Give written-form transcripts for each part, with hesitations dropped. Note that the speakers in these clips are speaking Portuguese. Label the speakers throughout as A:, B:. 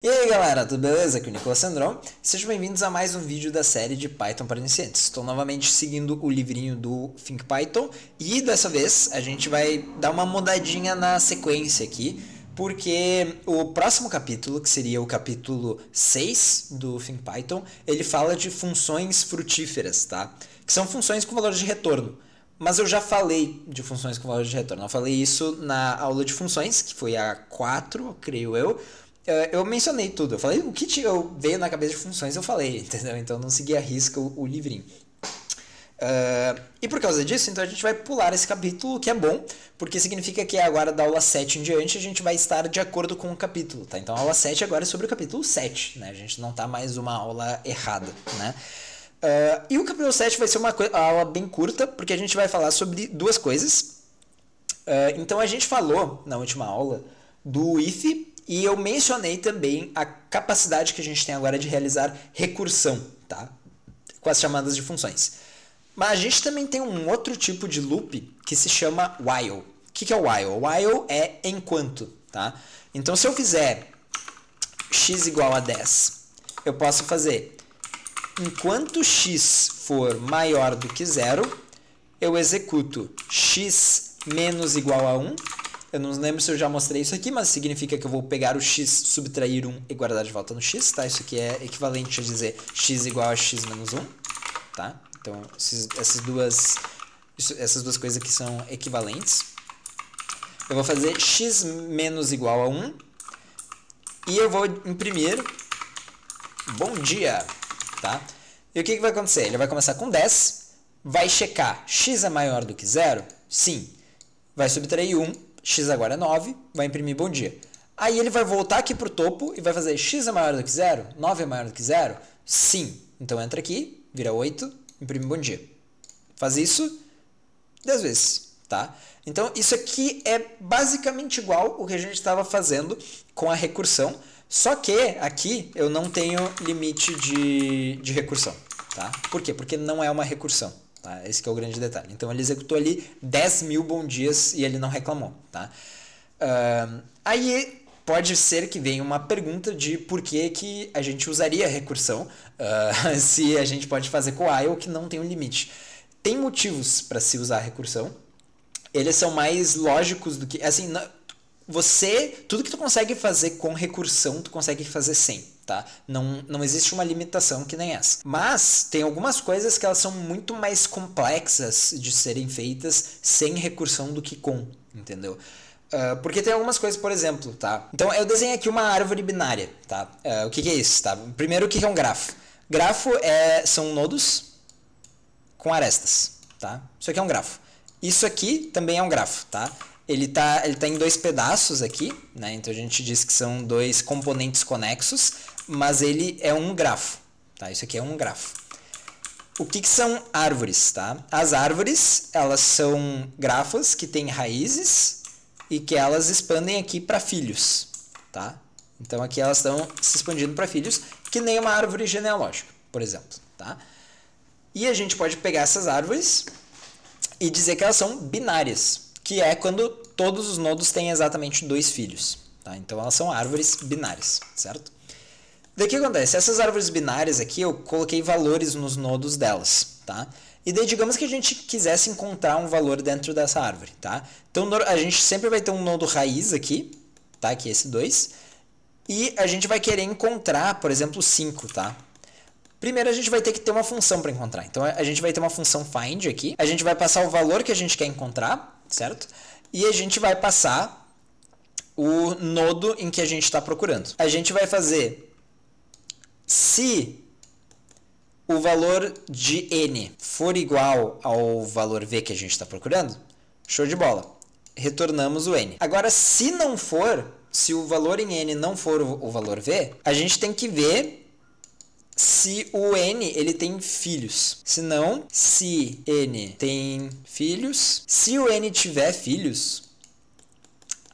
A: E aí galera, tudo beleza? Aqui é o Nicolas Sandrão. Sejam bem-vindos a mais um vídeo da série de Python para iniciantes. Estou novamente seguindo o livrinho do ThinkPython e dessa vez a gente vai dar uma mudadinha na sequência aqui, porque o próximo capítulo, que seria o capítulo 6 do ThinkPython, ele fala de funções frutíferas, tá? Que são funções com valor de retorno. Mas eu já falei de funções com valor de retorno. Eu falei isso na aula de funções, que foi a 4, creio eu. Eu mencionei tudo, eu falei o que veio na cabeça de funções, eu falei, entendeu? Então eu não segui a risca o livrinho. E por causa disso, então a gente vai pular esse capítulo, que é bom, porque significa que agora da aula 7 em diante a gente vai estar de acordo com o capítulo, tá? Então a aula 7 agora é sobre o capítulo 7, né? A gente não tá mais uma aula errada, né? E o capítulo 7 vai ser uma aula bem curta, porque a gente vai falar sobre duas coisas. Então a gente falou na última aula do if. E eu mencionei também a capacidade que a gente tem agora de realizar recursão, tá? Com as chamadas de funções. Mas a gente também tem um outro tipo de loop que se chama while. O que é o while? O while é enquanto, tá? Então, se eu fizer x igual a 10, eu posso fazer enquanto x for maior do que 0, eu executo x menos igual a 1. Eu não lembro se eu já mostrei isso aqui, mas significa que eu vou pegar o x, subtrair 1 e guardar de volta no x, tá? Isso aqui é equivalente a dizer x igual a x menos 1, tá? Então, essas duas coisas aqui são equivalentes. Eu vou fazer x menos igual a 1 e eu vou imprimir bom dia, tá? E o que vai acontecer? Ele vai começar com 10, vai checar x é maior do que 0? Sim. Vai subtrair 1. X agora é 9, vai imprimir bom dia. Aí ele vai voltar aqui para o topo e vai fazer x é maior do que 0? 9 é maior do que 0? Sim. Então entra aqui, vira 8, imprime bom dia. Faz isso 10 vezes, tá? Então isso aqui é basicamente igual o que a gente estava fazendo com a recursão, só que aqui eu não tenho limite de recursão, tá? Por quê? Porque não é uma recursão. Tá? Esse que é o grande detalhe. Então ele executou ali 10 mil bom dias e ele não reclamou. Tá? Aí pode ser que venha uma pergunta de por que a gente usaria recursão se a gente pode fazer com while que não tem um limite. Tem motivos para se usar recursão. Eles são mais lógicos do que... Assim, tudo que tu consegue fazer com recursão, tu consegue fazer sem. Tá? Não existe uma limitação que nem essa. Mas tem algumas coisas que elas são muito mais complexas de serem feitas sem recursão do que com, entendeu? Porque tem algumas coisas, por exemplo, tá? Então eu desenhei aqui uma árvore binária, tá? O que é isso, tá? Primeiro, o que é um grafo? Grafo são nodos com arestas, tá? Isso aqui é um grafo. Isso aqui também é um grafo, tá? Ele tá em dois pedaços aqui, né? Então a gente diz que são dois componentes conexos, mas ele é um grafo, tá? Isso aqui é um grafo. O que são árvores, tá? As árvores, elas são grafos que têm raízes e que elas expandem aqui para filhos, tá? Então aqui elas estão se expandindo para filhos, que nem uma árvore genealógica, por exemplo, tá? E a gente pode pegar essas árvores e dizer que elas são binárias, que é quando todos os nodos têm exatamente 2 filhos. Tá? Então elas são árvores binárias, certo? Daí o que acontece? Essas árvores binárias aqui, eu coloquei valores nos nodos delas. Tá? E daí digamos que a gente quisesse encontrar um valor dentro dessa árvore. Tá? Então a gente sempre vai ter um nodo raiz aqui, tá? Que é esse 2. E a gente vai querer encontrar, por exemplo, 5. Tá? Primeiro a gente vai ter que ter uma função para encontrar. Então a gente vai ter uma função find aqui. A gente vai passar o valor que a gente quer encontrar, certo? E a gente vai passar o nodo em que a gente está procurando. A gente vai fazer se o valor de n for igual ao valor v que a gente está procurando, show de bola. Retornamos o n. Agora, se não for, se o valor em n não for o valor v, a gente tem que ver se o n ele tem filhos. Se não, se n tem filhos, se o n tiver filhos,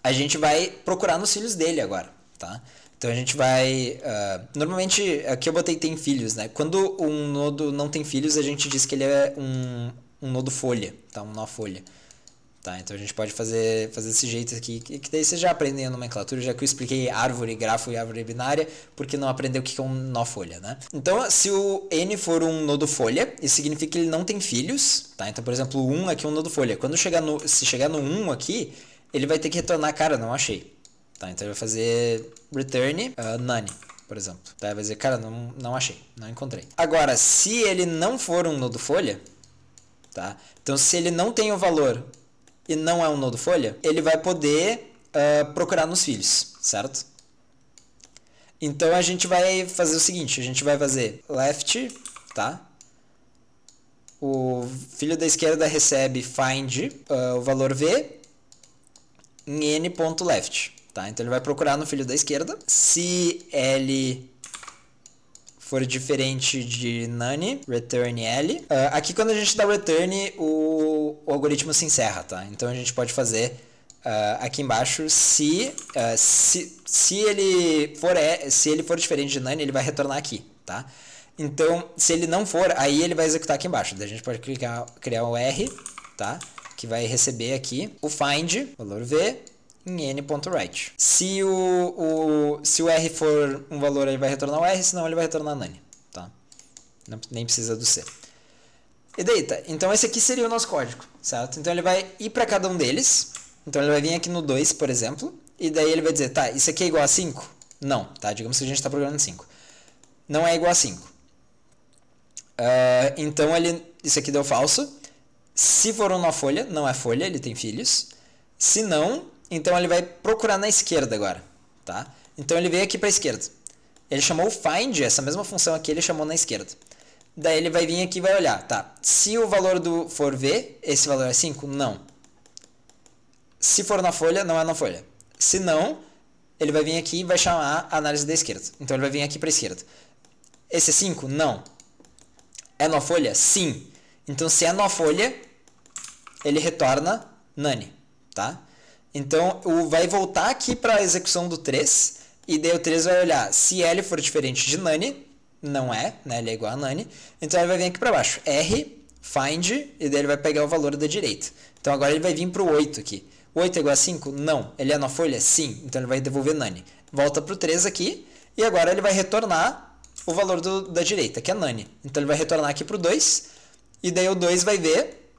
A: a gente vai procurar nos filhos dele agora, tá? Então a gente vai... normalmente, aqui eu botei tem filhos, né? Quando um nodo não tem filhos, a gente diz que ele é um nodo folha, tá? Um nó folha. Tá, então a gente pode fazer desse jeito aqui, que daí você já aprendem a nomenclatura, já que eu expliquei árvore, grafo e árvore binária, porque não aprendeu o que é um nó folha, né? Então, se o n for um nodo folha, isso significa que ele não tem filhos, tá? Então, por exemplo, o 1 aqui é um nodo folha. Quando se chegar no 1 aqui, ele vai ter que retornar, cara, não achei. Tá, então ele vai fazer return none, por exemplo. Tá, vai dizer, cara, não achei, não encontrei. Agora, se ele não for um nodo folha, tá? Então, se ele não tem o valor e não é um nodo folha, ele vai poder procurar nos filhos, certo? Então a gente vai fazer o seguinte, a gente vai fazer left, tá? O filho da esquerda recebe find o valor v em n.left, tá? Então ele vai procurar no filho da esquerda. Se L for diferente de none, return L. Aqui quando a gente dá return, o algoritmo se encerra, tá? Então a gente pode fazer aqui embaixo, se ele for diferente de none, ele vai retornar aqui, tá? Então, se ele não for, aí ele vai executar aqui embaixo. Daí a gente pode criar o R, tá? Que vai receber aqui o find, valor v, em n.write. Se o R for um valor, ele vai retornar o R, senão ele vai retornar none, tá? Nem precisa do C. E daí, tá? Então esse aqui seria o nosso código, certo? Então ele vai ir para cada um deles. Então ele vai vir aqui no 2, por exemplo, e daí ele vai dizer, tá, isso aqui é igual a 5? Não, tá? Digamos que a gente está programando 5. Não é igual a 5. Então isso aqui deu falso. Se for uma folha, não é folha, ele tem filhos. Se não, então ele vai procurar na esquerda agora, tá? Então ele veio aqui para a esquerda. Ele chamou o find, essa mesma função aqui ele chamou na esquerda. Daí ele vai vir aqui e vai olhar, tá? Se o valor for v, esse valor é 5? Não. Se for na folha, não é na folha. Se não, ele vai vir aqui e vai chamar a análise da esquerda. Então ele vai vir aqui para a esquerda. Esse é 5? Não. É na folha? Sim. Então se é na folha, ele retorna none, tá? Então vai voltar aqui para a execução do 3, e daí o 3 vai olhar se L for diferente de none, não é, né? Ele é igual a none, então ele vai vir aqui para baixo, R, find, e daí ele vai pegar o valor da direita. Então agora ele vai vir para o 8 aqui. 8 é igual a 5? Não. Ele é na folha? Sim. Então ele vai devolver none. Volta para o 3 aqui, e agora ele vai retornar o valor da direita, que é none. Então ele vai retornar aqui para o 2, e daí o 2 vai ver,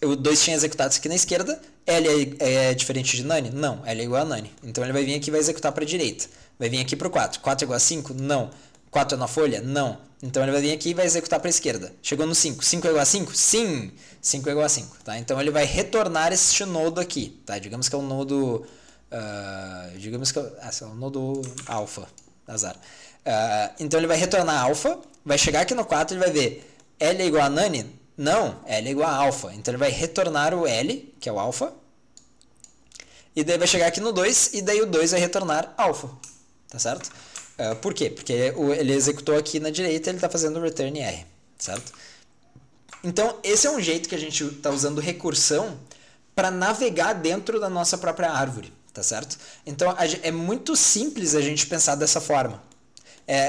A: o 2 tinha executado isso aqui na esquerda, L é diferente de none? Não, L é igual a none. Então ele vai vir aqui e vai executar para a direita. Vai vir aqui para o 4. 4 é igual a 5? Não. 4 é na folha? Não. Então ele vai vir aqui e vai executar para a esquerda. Chegou no 5. 5 é igual a 5? Sim! 5 é igual a 5. Tá? Então ele vai retornar este nodo aqui. Tá? Digamos que é um nodo... digamos que é um nodo alfa. Azar. Então ele vai retornar alfa. Vai chegar aqui no 4 e vai ver L é igual a none? Não, L é igual a alfa. Então ele vai retornar o L, que é o alfa. E daí vai chegar aqui no 2, e daí o 2 vai retornar alfa. Tá certo? Por quê? Porque ele executou aqui na direita, ele está fazendo o return R. Certo? Então esse é um jeito que a gente está usando recursão para navegar dentro da nossa própria árvore. Tá certo? Então é muito simples a gente pensar dessa forma.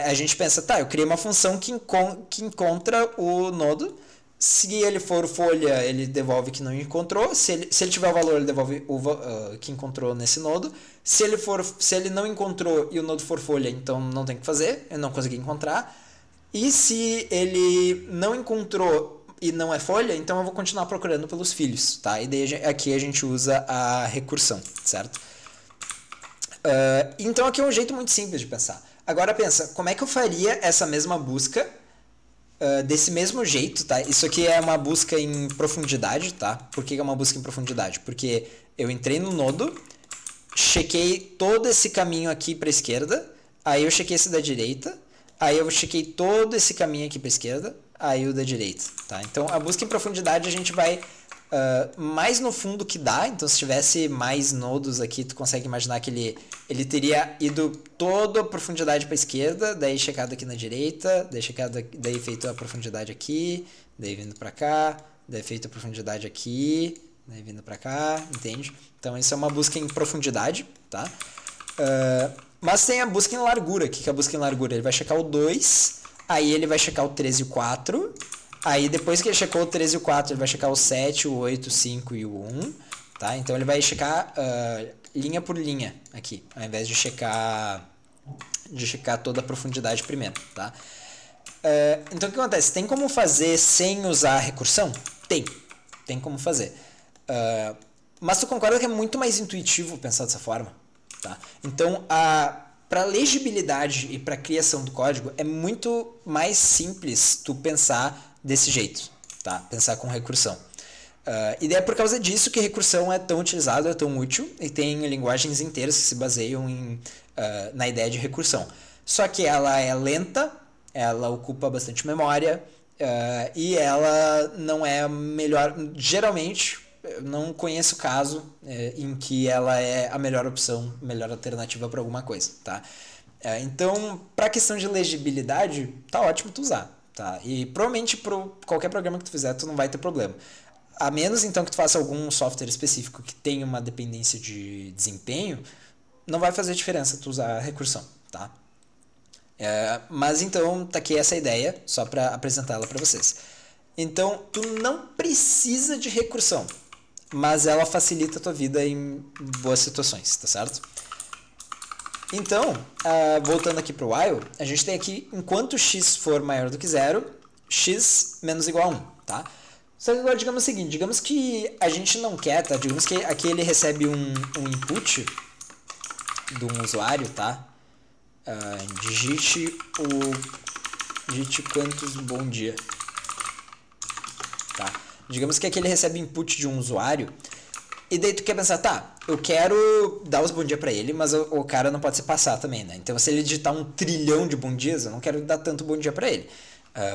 A: A gente pensa, tá, eu criei uma função que encontra o nodo. Se ele for folha, ele devolve que não encontrou. Se ele tiver o valor, ele devolve o que encontrou nesse nodo. Se ele não encontrou e o nodo for folha, então não tem o que fazer, eu não consegui encontrar. E se ele não encontrou e não é folha, então eu vou continuar procurando pelos filhos, tá? E daí aqui a gente usa a recursão, certo? Então aqui é um jeito muito simples de pensar. Agora pensa, como é que eu faria essa mesma busca desse mesmo jeito, tá? Isso aqui é uma busca em profundidade, tá? Por que é uma busca em profundidade? Porque eu entrei no nodo, chequei todo esse caminho aqui para a esquerda, aí eu chequei esse da direita, aí eu chequei todo esse caminho aqui para a esquerda, aí o da direita, tá? Então a busca em profundidade a gente vai mais no fundo que dá. Então se tivesse mais nodos aqui, tu consegue imaginar que ele teria ido toda a profundidade para a esquerda, daí checado aqui na direita, daí feito a profundidade aqui, daí vindo para cá, daí feito a profundidade aqui, daí vindo para cá, entende? Então isso é uma busca em profundidade, tá? Mas tem a busca em largura. O que é a busca em largura? Ele vai checar o 2, aí ele vai checar o 3 e o 4, aí depois que ele checou o 3 e o 4, ele vai checar o 7, o 8, o 5 e o 1. tá? Então ele vai checar linha por linha aqui, ao invés de checar toda a profundidade primeiro, tá? Então o que acontece? Tem como fazer sem usar recursão? Tem como fazer. Mas tu concorda que é muito mais intuitivo pensar dessa forma? Tá? Então, para legibilidade e para criação do código, é muito mais simples tu pensar desse jeito, tá? Pensar com recursão. E daí é por causa disso que recursão é tão utilizado, é tão útil, e tem linguagens inteiras que se baseiam na ideia de recursão. Só que ela é lenta, ela ocupa bastante memória, e ela não é melhor. Geralmente, eu não conheço caso em que ela é a melhor opção, melhor alternativa para alguma coisa, tá? Então, para questão de legibilidade, tá ótimo tu usar, tá? E provavelmente para qualquer programa que tu fizer, tu não vai ter problema. A menos então que tu faça algum software específico que tenha uma dependência de desempenho, não vai fazer diferença tu usar a recursão, tá? Mas então tá aqui essa ideia, só para apresentar ela para vocês. Então, tu não precisa de recursão, mas ela facilita a tua vida em boas situações, tá certo? Então, voltando aqui para o while, a gente tem aqui, enquanto x for maior do que zero, x menos igual a 1, tá? Só que agora digamos o seguinte, digamos que a gente não quer, tá? Digamos que aqui ele recebe um input de um usuário, tá? Digite quantos bom dia, tá? Digamos que aqui ele recebe input de um usuário e daí tu quer pensar, tá, eu quero dar os bom dia pra ele, mas o cara não pode se passar também, né? Então se ele digitar 1 trilhão de bom dias, eu não quero dar tanto bom dia pra ele.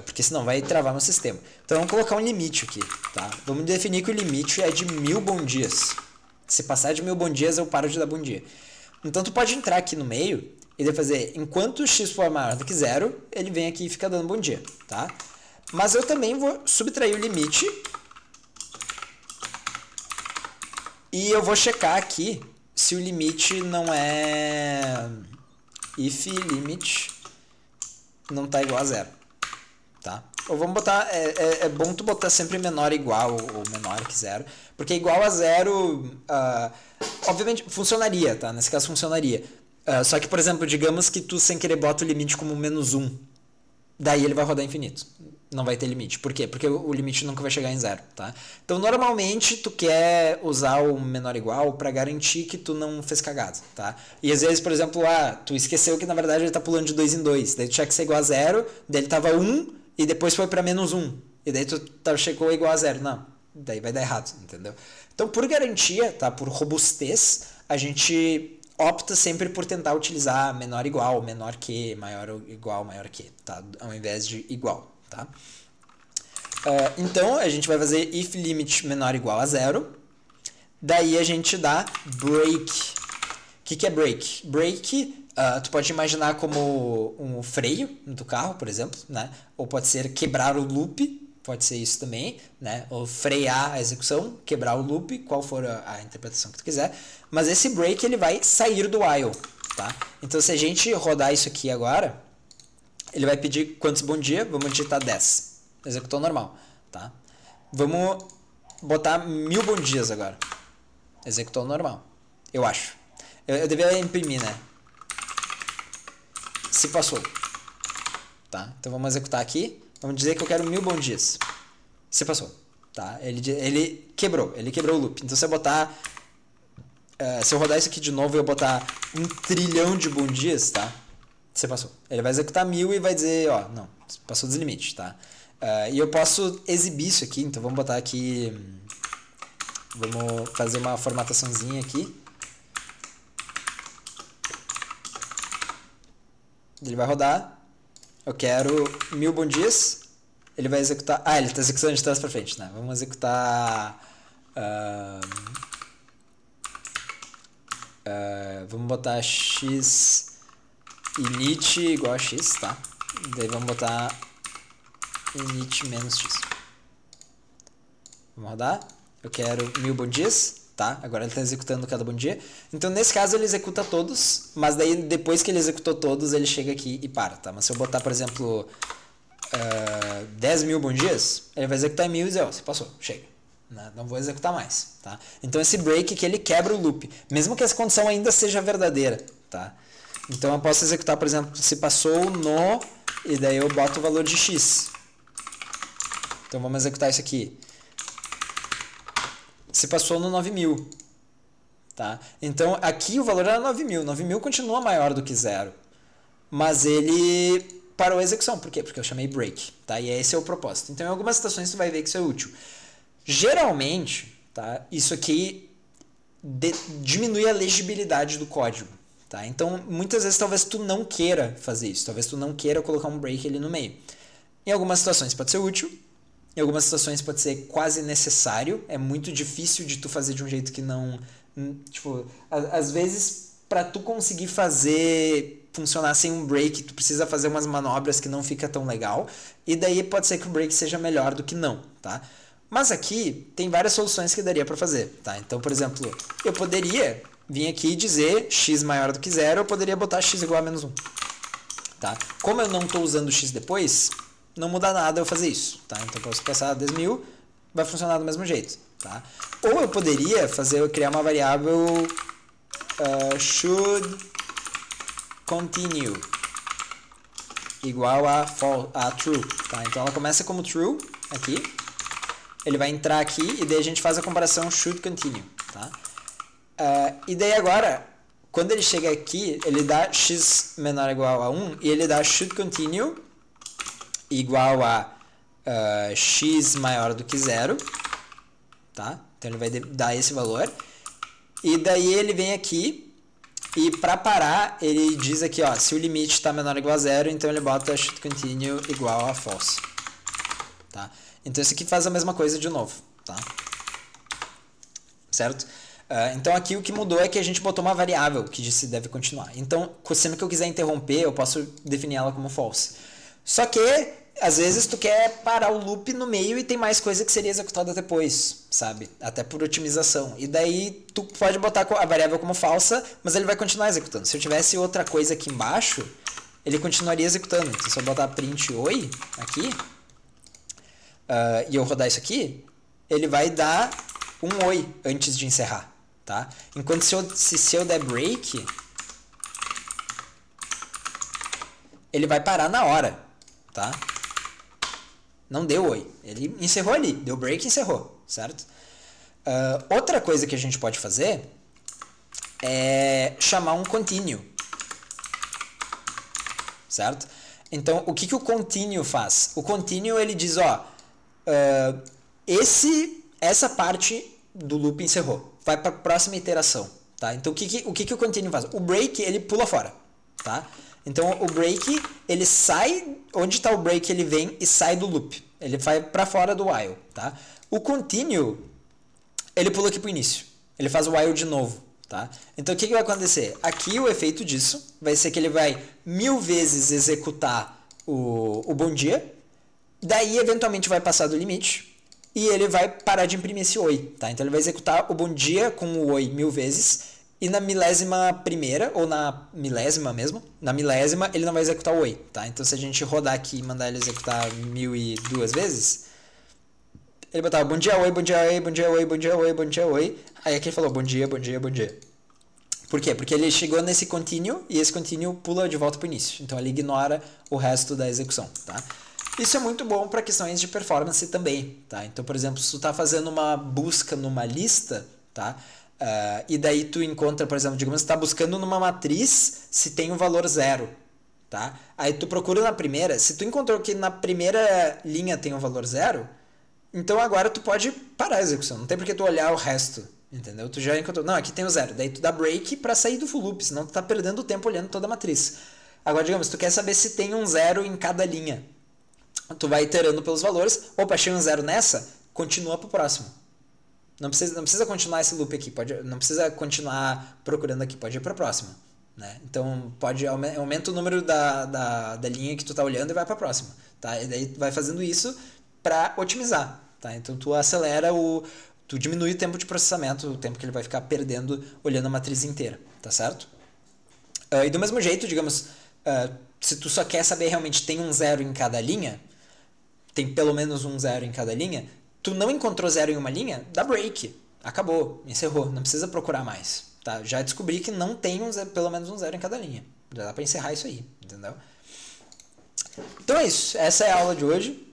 A: Porque senão vai travar meu sistema. Então vamos colocar um limite aqui, tá? Vamos definir que o limite é de 1000 bom dias. Se passar de 1000 bom dias, eu paro de dar bom dia. Então tu pode entrar aqui no meio e daí fazer, enquanto x for maior do que zero, ele vem aqui e fica dando bom dia, tá? Mas eu também vou subtrair o limite e eu vou checar aqui se o limite não é if limit não tá igual a zero. Tá? Ou vamos botar, é bom tu botar sempre menor ou igual ou menor que zero, porque igual a zero, obviamente funcionaria, tá? Nesse caso funcionaria. Só que, por exemplo, digamos que tu sem querer bota o limite como -1, daí ele vai rodar infinito. Não vai ter limite. Por quê? Porque o limite nunca vai chegar em zero, tá? Então, normalmente, tu quer usar o menor ou igual para garantir que tu não fez cagada, tá? E às vezes, por exemplo, tu esqueceu que na verdade ele tá pulando de 2 em 2, daí tu tinha que ser igual a zero, daí ele tava 1 e depois foi para -1, e daí tu chegou igual a zero. Não, daí vai dar errado, entendeu? Então, por garantia, tá? Por robustez, a gente opta sempre por tentar utilizar menor igual, menor que, maior ou igual, maior que, tá? Ao invés de igual, tá? Então, a gente vai fazer if limit menor ou igual a zero, daí a gente dá break. O que é break? Break, tu pode imaginar como um freio do carro, por exemplo, né? Ou pode ser quebrar o loop, pode ser isso também, né? Ou frear a execução, quebrar o loop, qual for a interpretação que tu quiser. Mas esse break ele vai sair do while, tá? Então se a gente rodar isso aqui agora, ele vai pedir quantos bom dia, vamos digitar 10. Executou normal, tá? Vamos botar 1000 bom dias agora. Executou normal, eu acho. Eu devia imprimir, né? Se passou, tá? Então vamos executar aqui. Vamos dizer que eu quero 1000 bom dias. Se passou, tá? Ele quebrou o loop. Então se eu botar, se eu rodar isso aqui de novo e eu botar 1 trilhão de bom dias, tá? Se passou. Ele vai executar 1000 e vai dizer, ó, não, passou dos limites, tá? E eu posso exibir isso aqui, então vamos botar aqui, vamos fazer uma formataçãozinha aqui. Ele vai rodar, eu quero 1000 bom dias, ele vai executar, ele está executando de trás para frente, né? Vamos executar, vamos botar x init igual a x, tá? Daí vamos botar init menos x. Vamos rodar. Eu quero 1000 bom dias, tá? Agora ele está executando cada bom dia. Então, nesse caso, ele executa todos, mas daí, depois que ele executou todos, ele chega aqui e para, tá? Mas se eu botar, por exemplo, 10.000 bom dias, ele vai executar 1000 e dizer, ó, você passou, chega. né? Não vou executar mais, tá? Então esse break que ele quebra o loop, mesmo que essa condição ainda seja verdadeira, tá? Então eu posso executar, por exemplo, se passou no, e daí eu boto o valor de x. Então vamos executar isso aqui. Se passou no 9.000, tá? Então aqui o valor era 9.000. 9.000 continua maior do que zero, mas ele parou a execução. Por quê? Porque eu chamei break, tá? E esse é o propósito. Então em algumas situações tu vai ver que isso é útil. Geralmente, tá? Isso aqui diminui a legibilidade do código, tá? Então muitas vezes talvez tu não queira fazer isso. Talvez tu não queira colocar um break ali no meio. Em algumas situações pode ser útil. Em algumas situações pode ser quase necessário. É muito difícil de tu fazer de um jeito que não... Tipo, às vezes, para tu conseguir fazer funcionar sem um break, tu precisa fazer umas manobras que não fica tão legal. E daí pode ser que o break seja melhor do que não, tá? Mas aqui tem várias soluções que daria para fazer, tá? Então, por exemplo, eu poderia vir aqui e dizer x maior do que zero, eu poderia botar x igual a menos 1. Tá? Como eu não estou usando x depois... não muda nada eu fazer isso, tá? Então eu posso passar 10.000, vai funcionar do mesmo jeito, tá? Ou eu poderia criar uma variável should continue igual a true, tá? Então ela começa como true aqui, ele vai entrar aqui e daí a gente faz a comparação should continue, tá? E daí agora, quando ele chega aqui, ele dá x menor ou igual a 1 e ele dá should continue igual a x maior do que zero, tá? Então ele vai dar esse valor. E daí ele vem aqui e para parar, ele diz aqui, ó, se o limite está menor ou igual a zero, então ele bota should continue igual a false, tá? Então isso aqui faz a mesma coisa de novo, tá? Certo? Então aqui o que mudou é que a gente botou uma variável que disse deve continuar. Então, sempre que eu quiser interromper, eu posso definir ela como false. Só que às vezes tu quer parar o loop no meio e tem mais coisa que seria executada depois, sabe? Até por otimização. E daí tu pode botar a variável como falsa, mas ele vai continuar executando. Se eu tivesse outra coisa aqui embaixo, ele continuaria executando. Então se eu botar print oi aqui, e eu rodar isso aqui, ele vai dar um oi antes de encerrar, tá? Enquanto se eu der break, ele vai parar na hora, tá? Não deu oi. Ele encerrou ali. Deu break e encerrou, certo? Outra coisa que a gente pode fazer é chamar um continue, certo? Então, o que o continue faz? O continue, ele diz, ó, essa parte do loop encerrou. Vai para a próxima iteração, tá? Então, o que o continue faz? O break, ele pula fora, tá? Então, o break, ele sai, onde está o break, ele vem e sai do loop. Ele vai para fora do while, tá? O continue, ele pula aqui para o início. Ele faz o while de novo, tá? Então, o que vai acontecer? Aqui, o efeito disso vai ser que ele vai 1000 vezes executar o bom dia, daí, eventualmente, vai passar do limite e ele vai parar de imprimir esse oi, tá? Então, ele vai executar o bom dia com o oi 1000 vezes. E na milésima primeira, ou na milésima mesmo, na milésima ele não vai executar o oi, tá? Então se a gente rodar aqui e mandar ele executar 1002 vezes, ele botava bom dia, oi, bom dia, oi, bom dia, oi, bom dia, oi, bom dia, oi. Aí aqui ele falou bom dia, bom dia, bom dia. Por quê? Porque ele chegou nesse continue e esse continue pula de volta para o início. Então ele ignora o resto da execução, tá? Isso é muito bom para questões de performance também, tá? Então, por exemplo, se tu está fazendo uma busca numa lista, tá? E daí tu encontra, por exemplo, digamos que tu está buscando numa matriz se tem o valor 0, tá? Aí tu procura na primeira, se tu encontrou que na primeira linha tem o valor 0, então agora tu pode parar a execução, não tem porque tu olhar o resto, entendeu? Tu já encontrou, não, aqui tem o 0, daí tu dá break para sair do full loop, senão tu tá perdendo tempo olhando toda a matriz. Agora, digamos, tu quer saber se tem um 0 em cada linha, tu vai iterando pelos valores, opa, achei um 0 nessa, continua pro próximo. Não precisa continuar esse loop aqui, não precisa continuar procurando aqui, pode ir para a próxima, né? Então, aumenta o número da linha que tu está olhando e vai para a próxima, tá? E daí vai fazendo isso para otimizar, tá? Então, tu diminui o tempo de processamento, o tempo que ele vai ficar perdendo olhando a matriz inteira, tá certo? E do mesmo jeito, digamos, se tu só quer saber realmente tem um 0 em cada linha, tem pelo menos um 0 em cada linha, Tu não encontrou zero em uma linha? Dá break. Acabou. Encerrou. Não precisa procurar mais. Tá? Já descobri que não tem pelo menos um zero em cada linha. Já dá pra encerrar isso aí. Entendeu? Então é isso. Essa é a aula de hoje.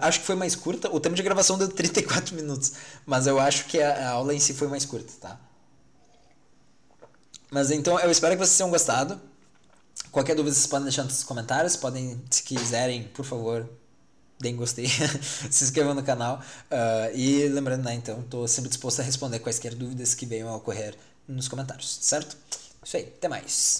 A: Acho que foi mais curta. O tempo de gravação deu 34 minutos. Mas eu acho que a aula em si foi mais curta, tá? Mas então eu espero que vocês tenham gostado. Qualquer dúvida vocês podem deixar nos comentários. Podem, se quiserem, por favor, deem gostei. Se inscrevam no canal. E lembrando, né, então, estou sempre disposto a responder quaisquer dúvidas que venham a ocorrer nos comentários, certo? Isso aí, até mais.